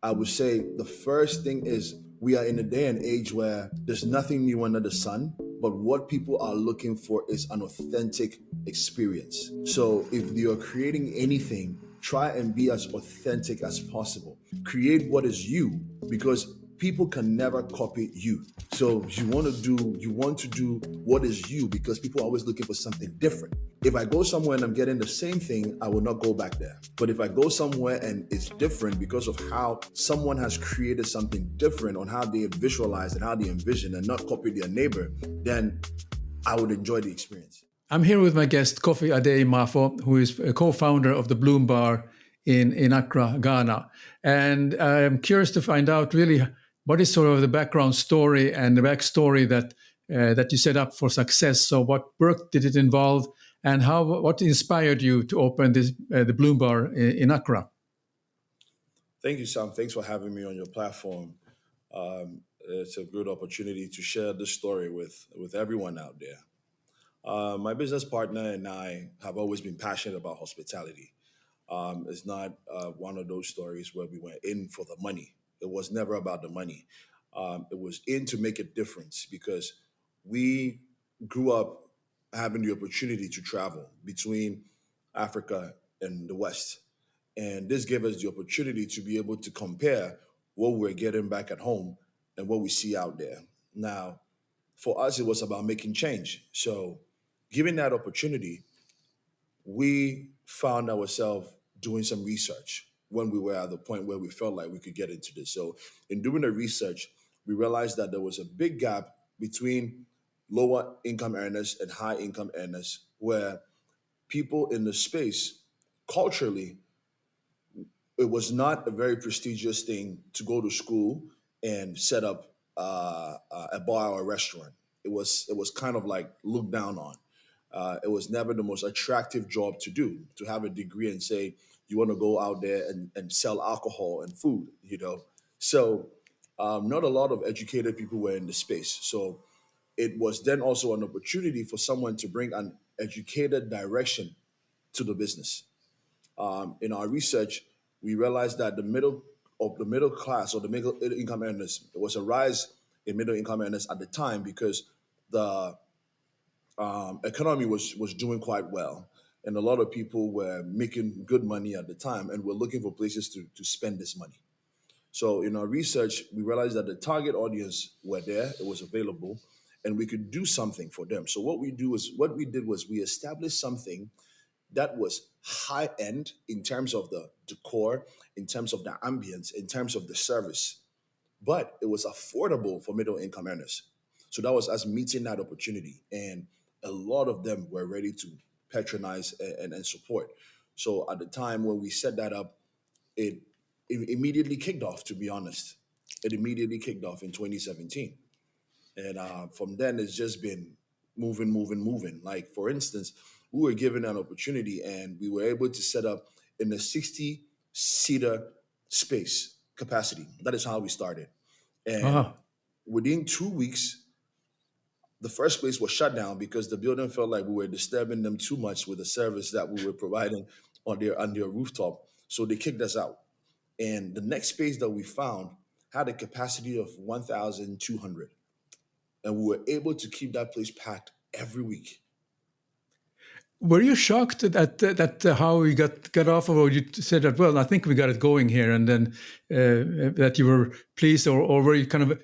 I would say the first thing is we are in a day and age where there's nothing new under the sun, but what people are looking for is an authentic experience. So if you're creating anything, try and be as authentic as possible. Create what is you because people can never copy you. So you want to do what is you because people are always looking for something different. If I go somewhere and I'm getting the same thing, I will not go back there. But if I go somewhere and it's different because of how someone has created something different on how they visualize and how they envision and not copy their neighbor, then I would enjoy the experience. I'm here with my guest, Kofi Maafo, who is a co-founder of the Bloom Bar in Accra, Ghana. And I'm curious to find out really what is sort of the background story and the backstory that you set up for success. So what work did it involve, and what inspired you to open this the Bloom Bar in Accra? Thank you, Sam. Thanks for having me on your platform. It's a good opportunity to share this story with everyone out there. My business partner and I have always been passionate about hospitality. It's not one of those stories where we went in for the money. It was never about the money. It was in to make a difference because we grew up having the opportunity to travel between Africa and the West. And this gave us the opportunity to be able to compare what we're getting back at home and what we see out there. Now, for us, it was about making change. So, given that opportunity, we found ourselves doing some research when we were at the point where we felt like we could get into this. So, in doing the research, we realized that there was a big gap between lower income earners and high income earners, where people in the space culturally it was not a very prestigious thing to go to school and set up a bar or a restaurant. It was kind of like looked down on. It was never the most attractive job to do to have a degree and say you want to go out there and sell alcohol and food. So not a lot of educated people were in the space. So it was then also an opportunity for someone to bring an educated direction to the business. In our research, we realized that the middle class or the middle income earners, there was a rise in middle income earners at the time because the economy was doing quite well, and a lot of people were making good money at the time, and were looking for places to spend this money. So in our research, we realized that the target audience were there, it was available, and we could do something for them. So what we did was we established something that was high end in terms of the decor, in terms of the ambience, in terms of the service, but it was affordable for middle income earners. So that was us meeting that opportunity, and a lot of them were ready to patronize and support. So at the time when we set that up, it, it immediately kicked off. To be honest, it immediately kicked off in 2017, and from then it's just been moving, moving, moving. Like for instance, we were given an opportunity and we were able to set up in a 60-seater space capacity. That is how we started. And Ah, within 2 weeks, the first place was shut down because the building felt like we were disturbing them too much with the service that we were providing on their rooftop. So they kicked us out. And the next space that we found had a capacity of 1,200. And we were able to keep that place packed every week. were you shocked that how we got off, or you said that, well, I think we got it going here, and then that you were pleased, or were you kind of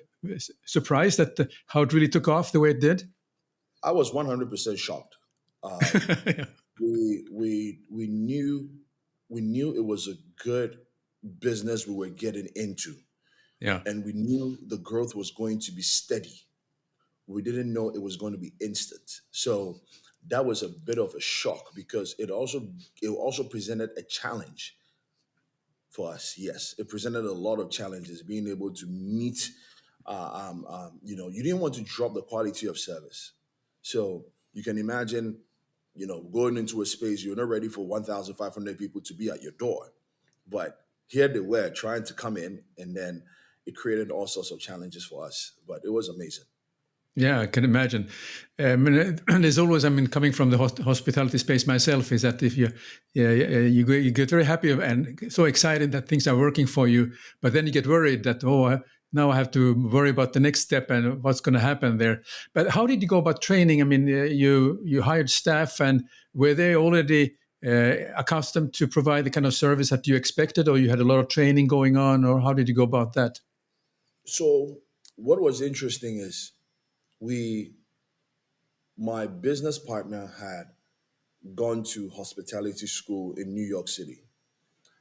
surprised at how it really took off the way it did? I was 100% shocked. Um, we knew it was a good business we were getting into, Yeah. and we knew the growth was going to be steady. We didn't know it was going to be instant. So that was a bit of a shock because it also presented a challenge for us. Yes, it presented a lot of challenges being able to meet. You didn't want to drop the quality of service, so you can imagine, going into a space you're not ready for 1,500 people to be at your door, but here they were trying to come in, and then it created all sorts of challenges for us. But it was amazing. Yeah, I can imagine. There's always, I mean, coming from the hospitality space myself, is that if you, yeah, you get very happy and so excited that things are working for you, but then you get worried that now I have to worry about the next step and what's going to happen there. But how did you go about training? I mean, you hired staff, and were they already accustomed to provide the kind of service that you expected, or you had a lot of training going on, or how did you go about that? So what was interesting is we my business partner had gone to hospitality school in New York City.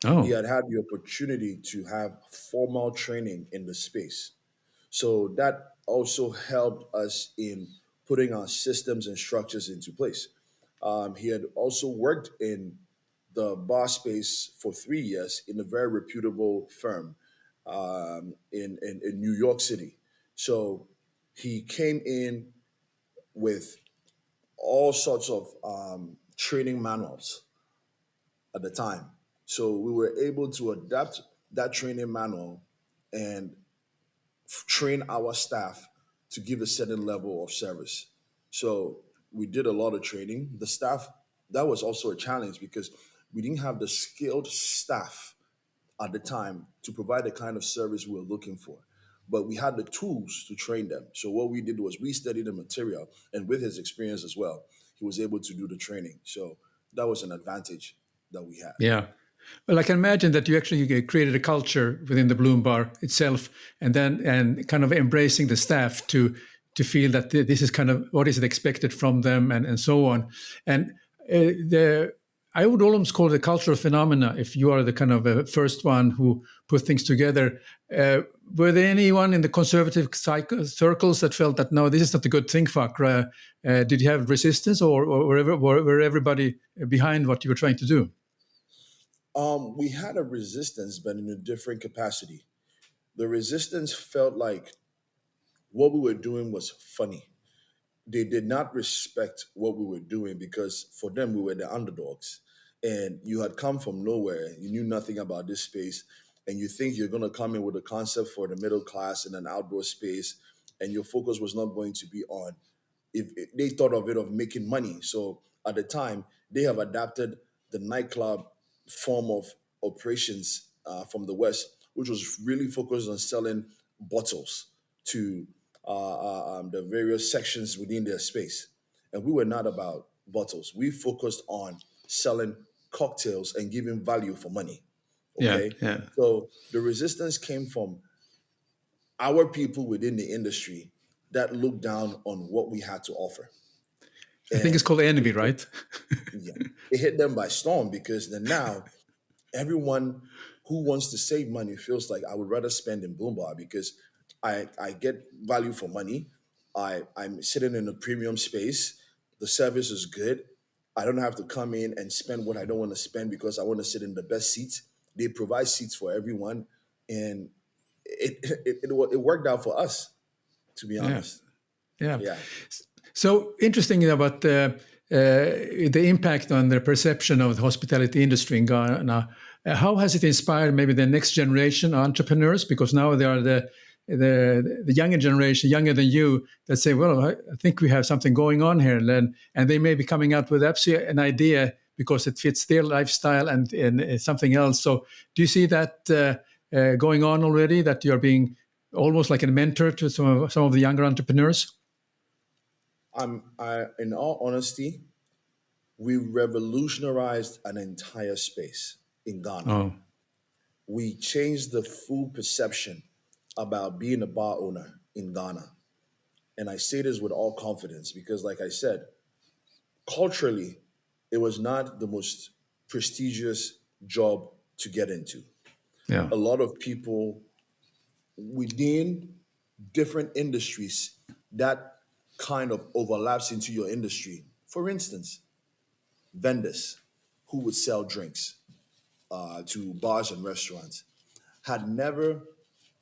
He Oh, had had the opportunity to have formal training in the space. So that also helped us in putting our systems and structures into place. He had also worked in the bar space for 3 years in a very reputable firm in New York City. So he came in with all sorts of training manuals at the time. So we were able to adapt that training manual and train our staff to give a certain level of service. So we did a lot of training. The staff, that was also a challenge because we didn't have the skilled staff at the time to provide the kind of service we were looking for. But we had the tools to train them. So what we did was we studied the material, and with his experience as well, he was able to do the training. So that was an advantage that we had. yeah. Well, I can imagine that you actually created a culture within the Bloom Bar itself, and then and kind of embracing the staff to feel that this is kind of what is expected from them, and so on. And the I would almost call it a cultural phenomena if you are the kind of first one who put things together. Uh, were there anyone in the conservative circles that felt that no, this is not a good thing for Accra? Did you have resistance, or were everybody behind what you were trying to do? We had a resistance, but in a different capacity. The resistance felt like what we were doing was funny. They did not respect what we were doing because for them we were the underdogs, and you had come from nowhere, you knew nothing about this space, and you think you're going to come in with a concept for the middle class in an outdoor space, and your focus was not going to be on, if they thought of it, of making money. So at the time, they have adapted the nightclub form of operations from the West, which was really focused on selling bottles to the various sections within their space. And we were not about bottles. We focused on selling cocktails and giving value for money. Yeah, Okay. yeah. So the resistance came from our people within the industry that looked down on what we had to offer. I think it's And called envy, it, right? yeah, it hit them by storm because then now everyone who wants to save money feels like I would rather spend in Bloombar because I get value for money. I'm sitting in a premium space. The service is good. I don't have to come in and spend what I don't want to spend because I want to sit in the best seats. They provide seats for everyone, and it worked out for us, to be Yeah, honest. yeah. Yeah. So interesting about the impact on the perception of the hospitality industry in Ghana. How has it inspired maybe the next generation entrepreneurs? Because now they are the younger generation, younger than you, that say, "Well, I think we have something going on here," and they may be coming out with absolutely an idea because it fits their lifestyle and something else. So, do you see that going on already? That you are being almost like a mentor to some of the younger entrepreneurs? In all honesty, we revolutionized an entire space in Ghana. Oh, We changed the full perception about being a bar owner in Ghana. And I say this with all confidence because, like I said, culturally, it was not the most prestigious job to get into. yeah. A lot of people within different industries that kind of overlaps into your industry. For instance, vendors who would sell drinks to bars and restaurants had never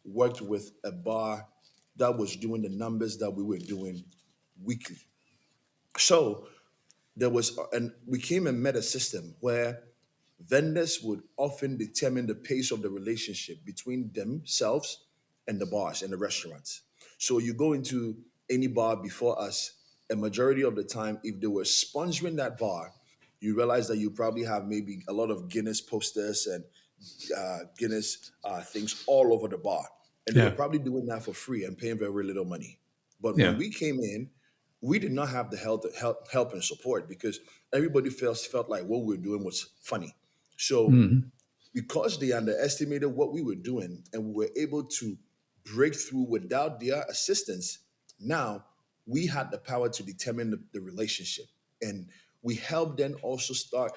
worked with a bar that was doing the numbers that we were doing weekly. So there was, and we came and met a system where vendors would often determine the pace of the relationship between themselves and the bars and the restaurants. So you go into any bar before us, a majority of the time, if they were sponsoring that bar, you realize that you probably have maybe a lot of Guinness posters and Guinness things all over the bar. And they were Yeah. probably doing that for free and paying very little money. But when Yeah. we came in, we did not have the help and support because everybody felt like what we were doing was funny. So Mhm. because they underestimated what we were doing and we were able to break through without their assistance, now we had the power to determine the relationship. And we helped them also start,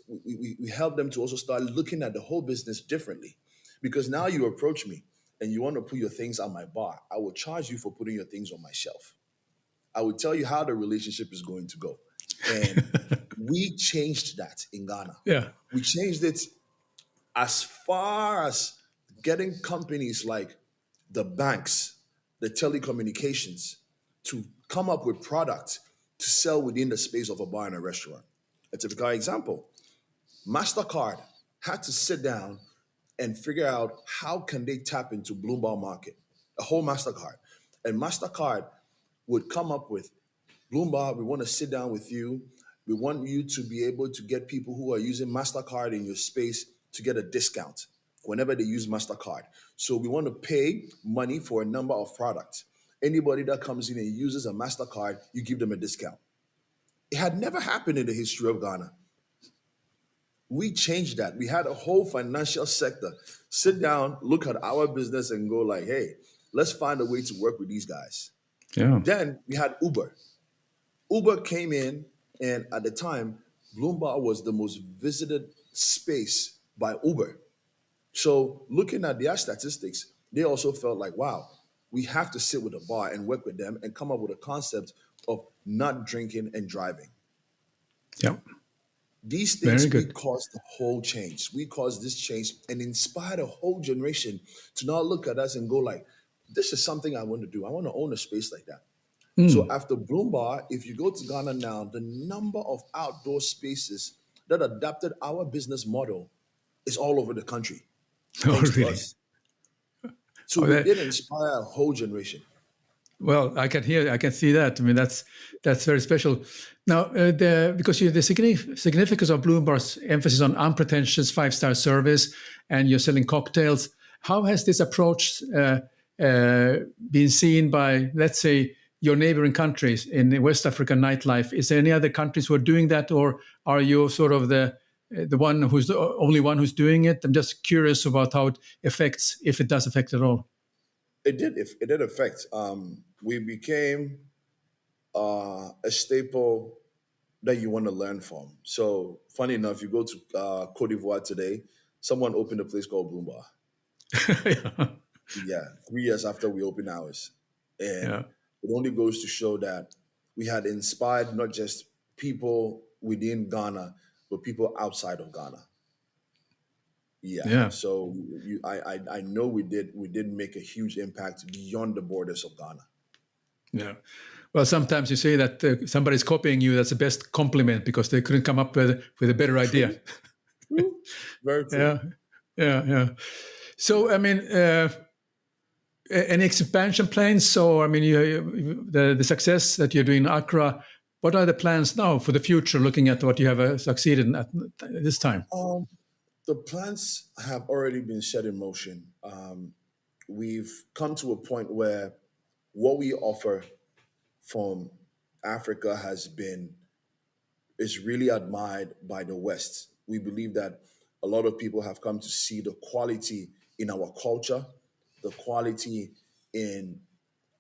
we helped them to also start looking at the whole business differently. Because now you approach me and you want to put your things on my bar, I will charge you for putting your things on my shelf. I would tell you how the relationship is going to go. And we changed that in Ghana. Yeah. We changed it as far as getting companies like the banks, the telecommunications to come up with products to sell within the space of a bar and a restaurant. A typical example, MasterCard had to sit down and figure out how can they tap into Bloomberg market, a whole MasterCard. And MasterCard would come up with Bloomberg, we want to sit down with you. We want you to be able to get people who are using MasterCard in your space to get a discount whenever they use MasterCard. So we want to pay money for a number of products. Anybody that comes in and uses a MasterCard, you give them a discount. It had never happened in the history of Ghana. We changed that. We had a whole financial sector sit down, look at our business and go like, hey, let's find a way to work with these guys. Yeah. Then we had Uber. Uber came in, and at the time, Bloomberg was the most visited space by Uber. So, looking at their statistics, they also felt like, wow, we have to sit with a bar and work with them and come up with a concept of not drinking and driving. Yeah. These Very things we good. caused the whole change. We caused this change and inspired a whole generation to now look at us and go like, this is something I want to do. I want to own a space like that. So Mm. after Bloom Bar, if you go to Ghana now, the number of outdoor spaces that adapted our business model is all over the country, Oh, thanks to really? us. So Oh, we that, did inspire a whole generation. well, I can see that. I mean, that's very special. Now, because the significance of Bloomberg's emphasis on unpretentious five-star service, and you're selling cocktails. How has this approach been seen by, let's say, your neighboring countries in the West African nightlife? Is there any other countries who are doing that, or are you sort of the one who's the only one who's doing it? I'm just curious about how it affects, if it does affect at all. It did. It did affect. We became a staple that you want to learn from. So funny enough, you go to Cote d'Ivoire today. Someone opened a place called Bloom Bar. Yeah. Yeah, 3 years after we opened ours. And Yeah. it only goes to show that we had inspired not just people within Ghana, but people outside of Ghana. Yeah. Yeah. So I know we did make a huge impact beyond the borders of Ghana. Yeah. Well, sometimes you say that somebody's copying you. That's the best compliment because they couldn't come up with a better idea. True, true, very true. Yeah. Yeah. Yeah. So, I mean, any expansion plans? So, I mean, the success that you're doing in Accra. What are the plans now for the future? Looking at what you have succeeded in at this time. Um, the plans have already been set in motion. We've come to a point where what we offer from Africa has been is really admired by the West. We believe that a lot of people have come to see the quality in our culture, the quality in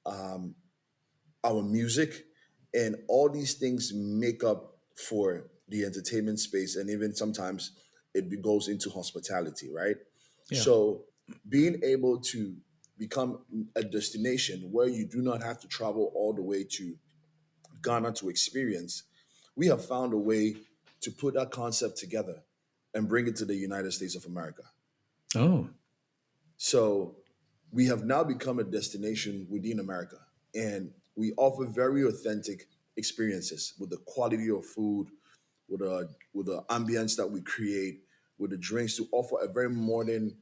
our music, and all these things make up for the entertainment space, and even sometimes goes into hospitality, right? Yeah. So being able to become a destination where you do not have to travel all the way to Ghana to experience, we have found a way to put that concept together and bring it to the United States of America. Oh. So we have now become a destination within America, and we offer very authentic experiences with the quality of food, with the ambience that we create, with the drinks to offer a very modern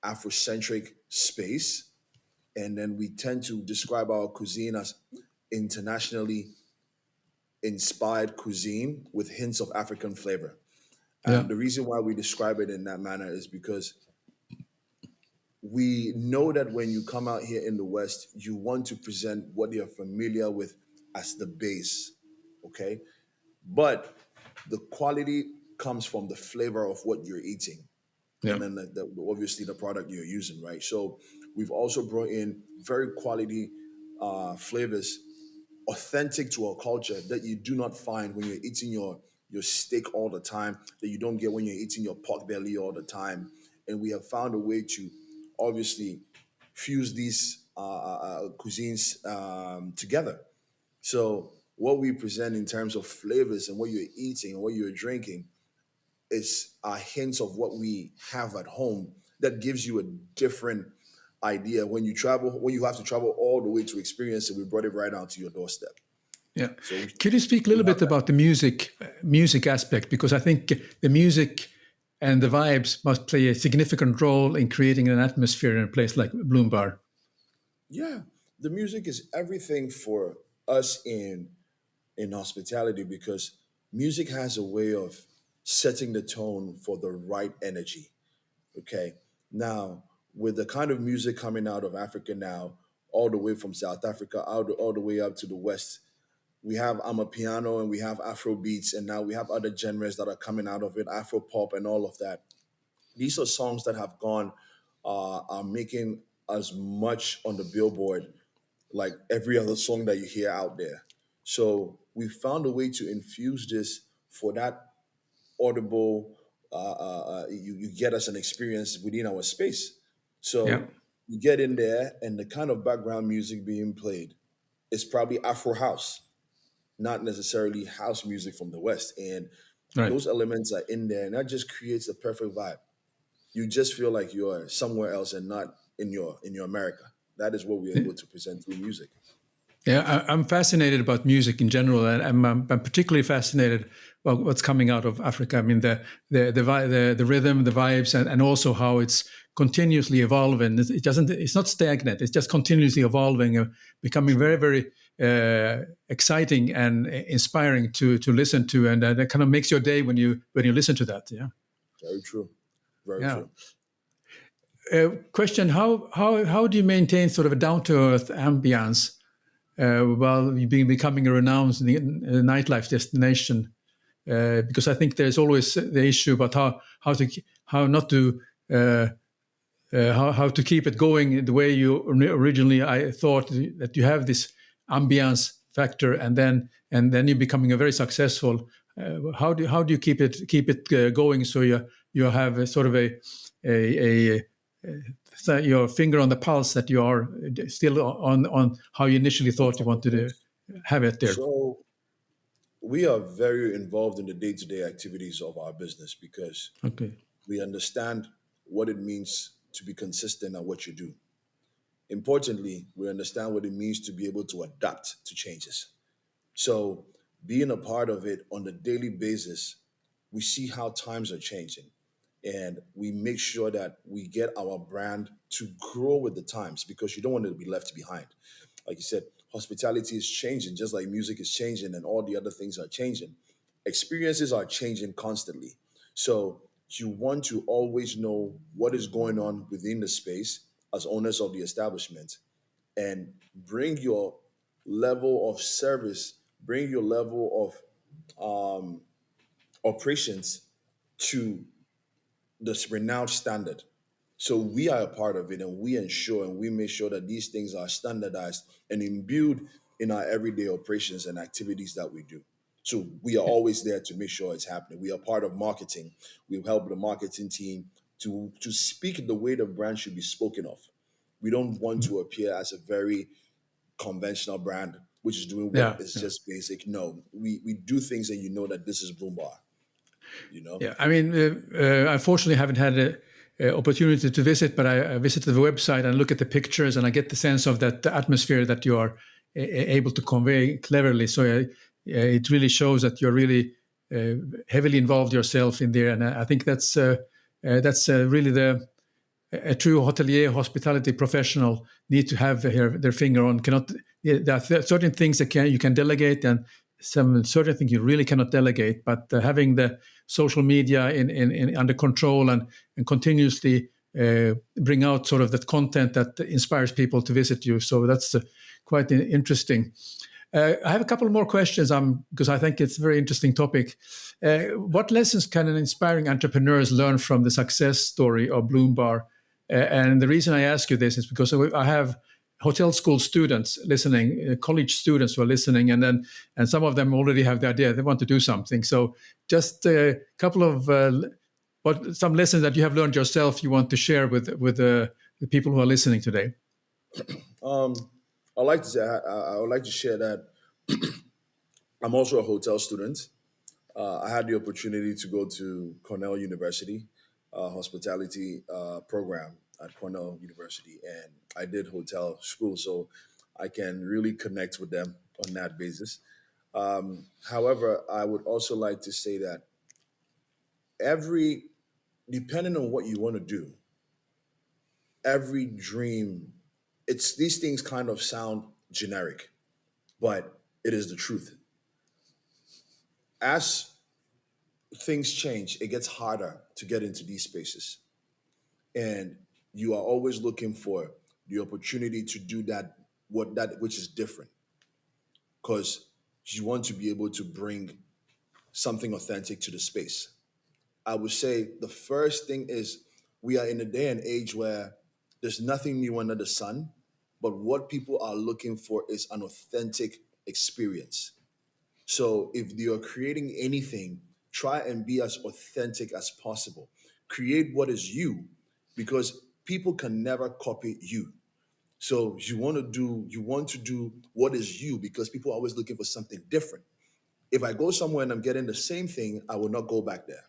Afrocentric space. and then we tend to describe our cuisine as internationally inspired cuisine with hints of African flavor. Yeah. And the reason why we describe it in that manner is because we know that when you come out here in the West, you want to present what you're familiar with as the base, okay? But the quality comes from the flavor of what you're eating, Yeah. and then obviously the product you're using, right? So we've also brought in very quality flavors authentic to our culture that you do not find when you're eating your steak all the time, that you don't get when you're eating your pork belly all the time. And we have found a way to obviously fuse these cuisines together. So what we present in terms of flavors and what you're eating and what you're drinking is a hint of what we have at home that gives you a different idea when you travel, when you have to travel all the way to experience it. We brought it right out to your doorstep. Yeah. So Could you speak a we little have bit that. about the music aspect? Because I think the music and the vibes must play a significant role in creating an atmosphere in a place like Bloom Bar. Yeah, the music is everything for us in hospitality because music has a way of setting the tone for the right energy. Okay. Now, with the kind of music coming out of Africa now, all the way from South Africa, all the way up to the West, we have Amapiano and we have Afro beats, and now we have other genres that are coming out of it, Afro pop and all of that. These are songs that have gone, are making as much on the billboard like every other song that you hear out there. So we found a way to infuse this for that audible. You get us an experience within our space. Yeah. So you get in there, and the kind of background music being played is probably Afro house, not necessarily house music from the West. And Right. those elements are in there, and that just creates the perfect vibe. You just feel like you're somewhere else and not in your America. That is what we're able to present through music. Yeah, I'm fascinated about music in general, and I'm particularly fascinated about what's coming out of Africa. I mean, the rhythm, the vibes, and also how it's continuously evolving. It's not stagnant. It's just continuously evolving, becoming very, very exciting and inspiring to listen to, and that kind of makes your day when you listen to that. Yeah, Very true. Very yeah. true. Question: How do you maintain sort of a down to earth ambiance while you becoming a renowned nightlife destination? Because I think there's always the issue about how not to how to keep it going the way you originally I thought that you have this ambiance factor, and then you're becoming a very successful. How do you keep it going so you have a sort of a your finger on the pulse that you are still on how you initially On thought you top of wanted to things. have it there. So we are very involved in the day-to-day activities of our business because Okay. we understand what it means to be consistent at what you do. Importantly, we understand what it means to be able to adapt to changes. So, being a part of it on a daily basis, we see how times are changing and we make sure that we get our brand to grow with the times because you don't want it to be left behind. Like you said, hospitality is changing, just like music is changing and all the other things are changing. Experiences are changing constantly. So, you want to always know what is going on within the space as owners of the establishment and bring your level of service, bring your level of operations to this renowned standard. So we are a part of it and we ensure and we make sure that these things are standardized and imbued in our everyday operations and activities that we do. So we are always there to make sure it's happening. We are part of marketing. We help the marketing team to speak the way the brand should be spoken of. We don't want to appear as a very conventional brand, which is doing what Yeah. is Yeah. just basic. No, we do things and you know that this is Bloom Bar, you know? Yeah, I mean, unfortunately, I haven't had a opportunity to visit, but I visited the website and look at the pictures, and I get the sense of that the atmosphere that you are able to convey cleverly. So it really shows that you're really heavily involved yourself in there, and I think that's really a true hotelier, hospitality professional need to have their finger on. Cannot there are certain things that you can delegate, and some certain things you really cannot delegate. But having the social media in under control and continuously bring out sort of that content that inspires people to visit you. So that's quite interesting. I have a couple more questions because I think it's a very interesting topic. What lessons can an inspiring entrepreneurs learn from the success story of Bloom Bar? And the reason I ask you this is because I have hotel school students listening, college students who are listening, and some of them already have the idea they want to do something. So just a couple of some lessons that you have learned yourself you want to share with the people who are listening today. Um, I like to say I would like to share that I'm also a hotel student. I had the opportunity to go to Cornell University, hospitality program at Cornell University, and I did hotel school, so I can really connect with them on that basis. However, I would also like to say that every, depending on what you want to do, every dream, it's these things kind of sound generic, but it is the truth. As things change, it gets harder to get into these spaces. And you are always looking for the opportunity to do that, what that which is different, because you want to be able to bring something authentic to the space. I would say the first thing is we are in a day and age where there's nothing new under the sun, but what people are looking for is an authentic experience. So if you're creating anything, try and be as authentic as possible. Create what is you, because people can never copy you. So you want to do what is you, because people are always looking for something different. If I go somewhere and I'm getting the same thing, I will not go back there.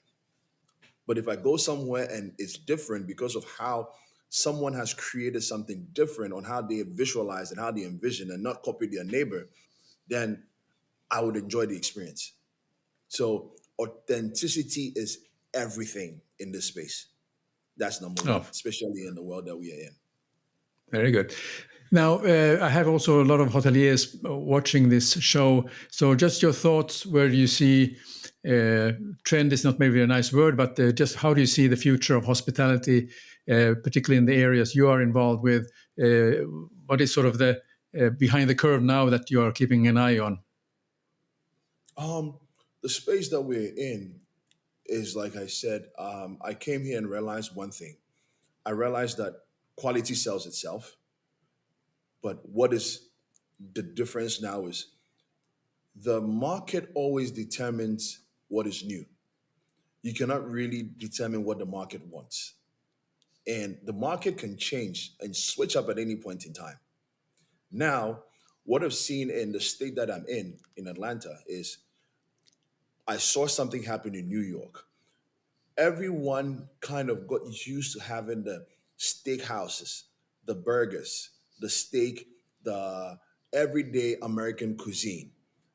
But if I go somewhere and it's different because of how someone has created something different on how they visualize and how they envision and not copy their neighbor, then I would enjoy the experience. So authenticity is everything in this space. That's number Oh, one, especially in the world that we are in. very good. Now, I have also a lot of hoteliers watching this show. So, just your thoughts where you see trend is not maybe a nice word, but just how do you see the future of hospitality, particularly in the areas you are involved with? What is sort of the behind the curve now that you are keeping an eye on? Um, the space that we're in is, like I said, I came here and realized one thing. I realized that quality sells itself, but what is the difference now is the market always determines what is new. You cannot really determine what the market wants. And the market can change and switch up at any point in time. Now, what I've seen in the state that I'm in Atlanta, is I saw something happen in New York. Everyone kind of got used to having the steakhouses, the burgers, the steak, the everyday American cuisine.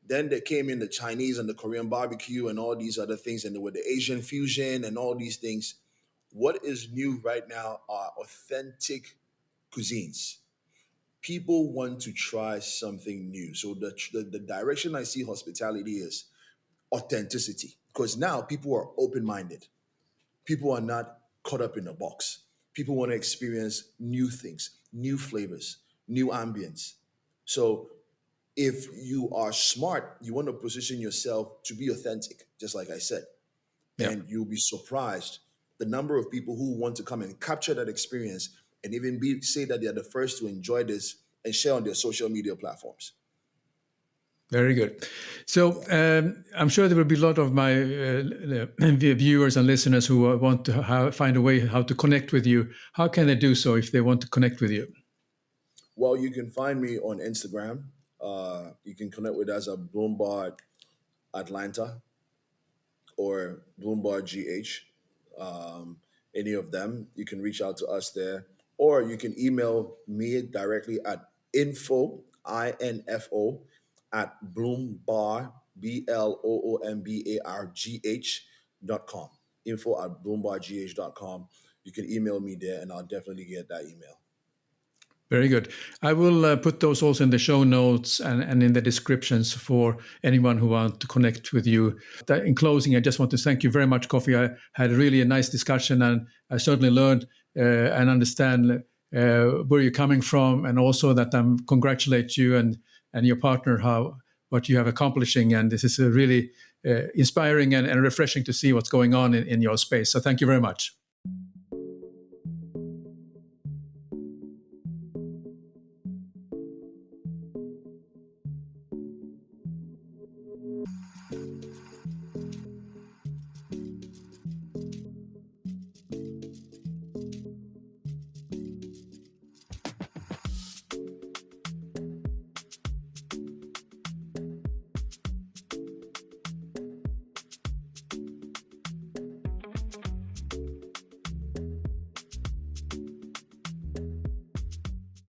Then there came in the Chinese and the Korean barbecue and all these other things, and with the Asian fusion and all these things. What is new right now are authentic cuisines. People want to try something new. So the direction I see hospitality is authenticity, because now people are open minded. People are not caught up in a box. People want to experience new things, new flavors, new ambience. So if you are smart, you want to position yourself to be authentic, just like I said, Yeah. and you'll be surprised the number of people who want to come and capture that experience and even say that they're the first to enjoy this and share on their social media platforms. Very good. So Yeah. I'm sure there will be a lot of my viewers and listeners who want to find a way how to connect with you. How can they do so if they want to connect with you? Well, you can find me on Instagram. You can connect with us at Bloomberg Atlanta or Bloomberg GH. Any of them, you can reach out to us there, or you can email me directly at info at bloombar bloombargh.com. Info at bloombargh.com. you can email me there, and I'll definitely get that email. Very good. I will put those also in the show notes and in the descriptions for anyone who wants to connect with you. In closing, I just want to thank you very much, Kofi. I had really a nice discussion, and I certainly learned and understand where you're coming from, and also that I congratulate you and your partner what you have accomplishing. And this is a really inspiring and refreshing to see what's going on in your space. So thank you very much.